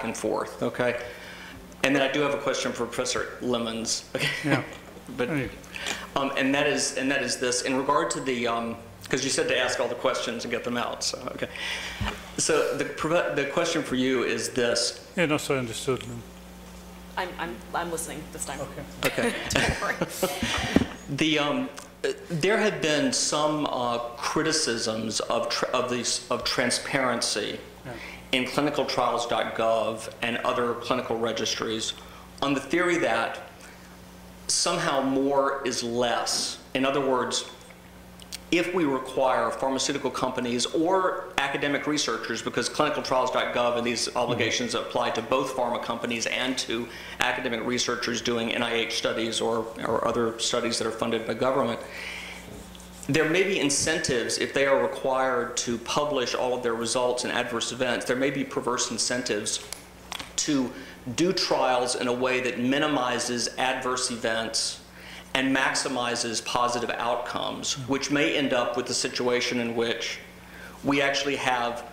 and forth, okay? And then I do have a question for Professor Lemons, okay? Yeah. But, and that is this, in regard to the, because you said to ask all the questions and get them out, so, okay. So the question for you is this. Yeah, no, so I understood. I'm listening this time. Okay. There have been some criticisms of transparency in clinicaltrials.gov and other clinical registries on the theory that somehow more is less. In other words, if we require pharmaceutical companies or academic researchers, because clinicaltrials.gov and these obligations apply to both pharma companies and to academic researchers doing NIH studies or other studies that are funded by government, there may be incentives if they are required to publish all of their results and adverse events. There may be perverse incentives to do trials in a way that minimizes adverse events and maximizes positive outcomes, which may end up with the situation in which we actually have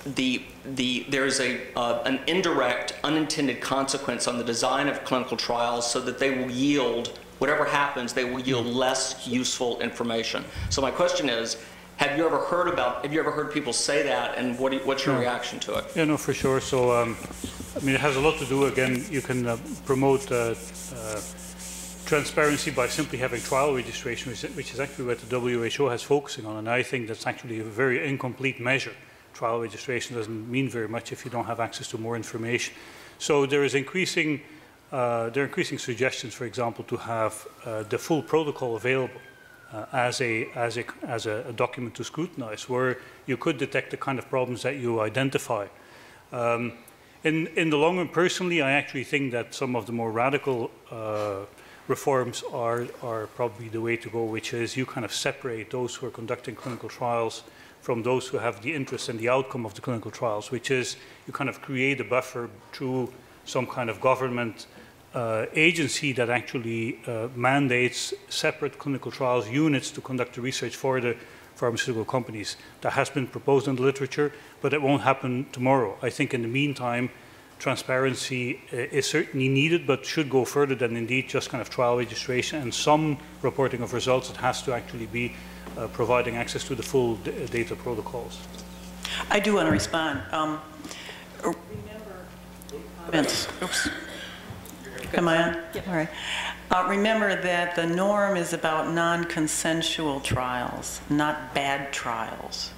there's an indirect, unintended consequence on the design of clinical trials so that they will yield, whatever happens, they will yield less useful information. So my question is, have you ever heard people say that, and what's your reaction to it? Yeah, no, for sure. So, I mean, it has a lot to do, again, you can promote transparency by simply having trial registration, which is actually what the WHO has focusing on, and I think that's actually a very incomplete measure. Trial registration doesn't mean very much if you don't have access to more information. So there is increasing, there are increasing suggestions, for example, to have the full protocol available as a document to scrutinize, where you could detect the kind of problems that you identify. In the long run, personally, I actually think that some of the more radical reforms are probably the way to go, which is you kind of separate those who are conducting clinical trials from those who have the interest in the outcome of the clinical trials, which is you kind of create a buffer through some kind of government agency that actually mandates separate clinical trials units to conduct the research for the pharmaceutical companies. That has been proposed in the literature, but it won't happen tomorrow. I think in the meantime, transparency is certainly needed, but should go further than indeed just kind of trial registration and some reporting of results. It has to actually be providing access to the full data protocols. I do want to respond. Oops. Am I on? Yep. All right. Remember that the norm is about non-consensual trials, not bad trials.